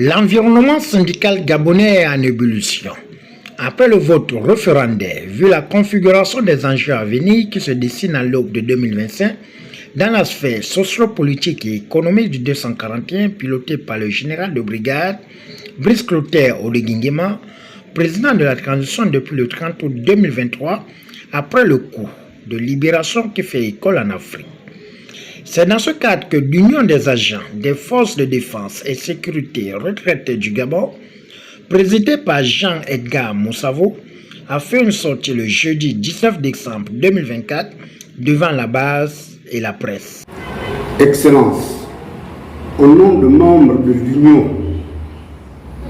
L'environnement syndical gabonais est en ébullition. Après le vote référendaire, vu la configuration des enjeux à venir qui se dessinent à l'aube de 2025, dans la sphère sociopolitique et économique du 241 piloté par le général de brigade Brice Clotaire Oligingema, président de la transition depuis le 30 août 2023, après le coup de libération qui fait école en Afrique. C'est dans ce cadre que l'Union des agents des forces de défense et sécurité retraités du Gabon, présidée par Jean-Edgar Moussavo, a fait une sortie le jeudi 19 décembre 2024 devant la base et la presse. Excellences, au nom de membres de l'Union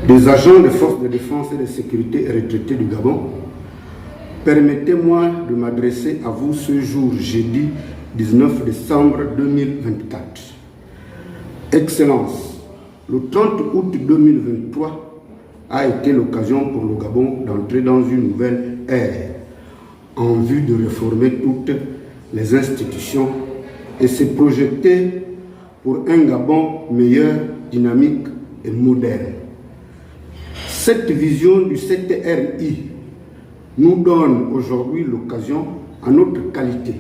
des agents des forces de défense et de sécurité retraités du Gabon, permettez-moi de m'adresser à vous ce jour jeudi 19 décembre 2024. Excellences, le 30 août 2023 a été l'occasion pour le Gabon d'entrer dans une nouvelle ère en vue de réformer toutes les institutions et se projeter pour un Gabon meilleur, dynamique et moderne. Cette vision du CTRI nous donne aujourd'hui l'occasion, à notre qualité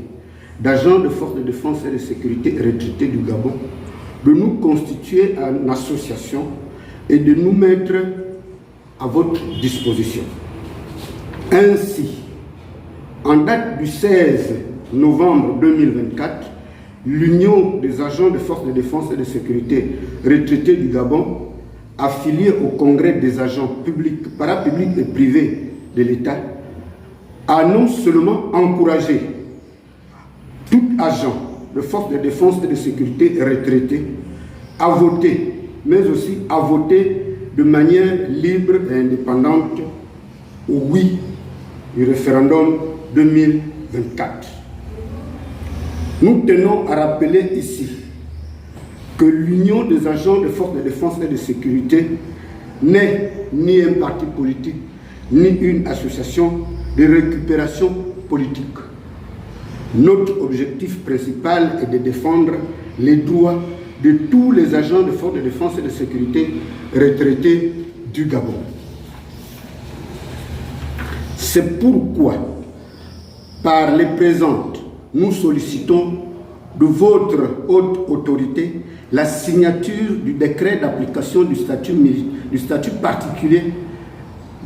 d'agents de forces de défense et de sécurité retraités du Gabon, de nous constituer en association et de nous mettre à votre disposition. Ainsi, en date du 16 novembre 2024, l'Union des agents de forces de défense et de sécurité retraités du Gabon, affiliée au Congrès des agents publics, parapublics et privés de l'État, a non seulement encouragé tout agent de forces de défense et de sécurité retraité à voter, mais aussi à voter de manière libre et indépendante au oui du référendum 2024. Nous tenons à rappeler ici que l'Union des agents de forces de défense et de sécurité n'est ni un parti politique, ni une association de récupération politique. Notre objectif principal est de défendre les droits de tous les agents de forces de défense et de sécurité retraités du Gabon. C'est pourquoi, par les présentes, nous sollicitons de votre haute autorité la signature du décret d'application du statut particulier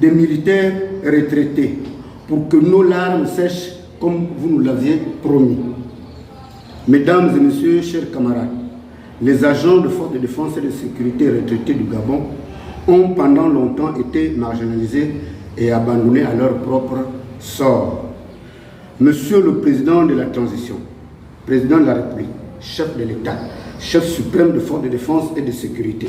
des militaires retraités pour que nos larmes sèchent comme vous nous l'aviez promis. Mesdames et messieurs, chers camarades, les agents de forces de défense et de sécurité retraités du Gabon ont pendant longtemps été marginalisés et abandonnés à leur propre sort. Monsieur le Président de la Transition, Président de la République, chef de l'État, chef suprême de forces de défense et de sécurité,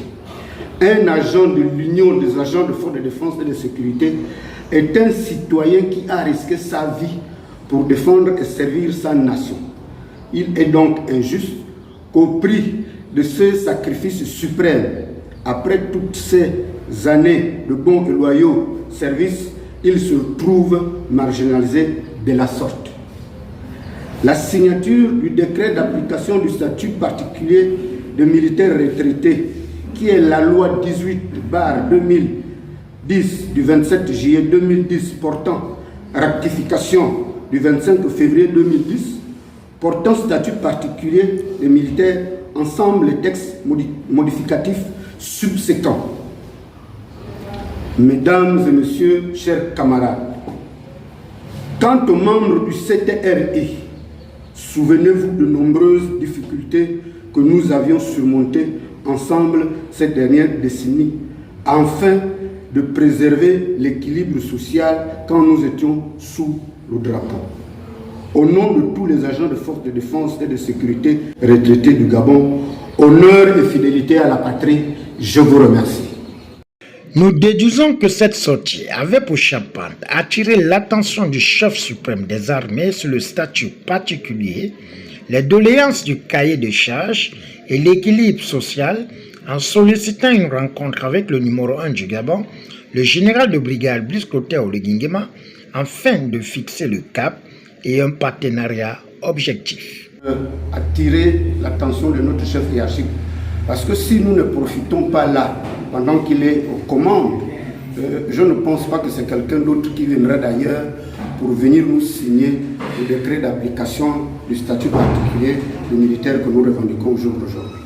un agent de l'Union des agents de forces de défense et de sécurité est un citoyen qui a risqué sa vie pour défendre et servir sa nation. Il est donc injuste qu'au prix de ce sacrifice suprême, après toutes ces années de bons et loyaux services, il se trouve marginalisé de la sorte. La signature du décret d'application du statut particulier de militaires retraités, qui est la loi 18/2010 du 27 juillet 2010 portant ratification du 25 février 2010, portant statut particulier des militaires, ensemble les textes modificatifs subséquents. Mesdames et messieurs, chers camarades, quant aux membres du CTRI, souvenez-vous de nombreuses difficultés que nous avions surmontées ensemble ces dernières décennies, afin de préserver l'équilibre social quand nous étions sous le drapeau. Au nom de tous les agents de forces de défense et de sécurité retraités du Gabon, honneur et fidélité à la patrie, je vous remercie. Nous déduisons que cette sortie avait pour charpente attirer l'attention du chef suprême des armées sur le statut particulier, les doléances du cahier de charges et l'équilibre social en sollicitant une rencontre avec le numéro 1 du Gabon, le général de brigade Brice Clotaire Oligingema, afin de fixer le cap et un partenariat objectif. Attirer l'attention de notre chef hiérarchique, parce que si nous ne profitons pas là pendant qu'il est aux commandes. Je ne pense pas que c'est quelqu'un d'autre qui viendrait d'ailleurs pour venir nous signer le décret d'application du statut particulier de militaire que nous revendiquons au jour d'aujourd'hui.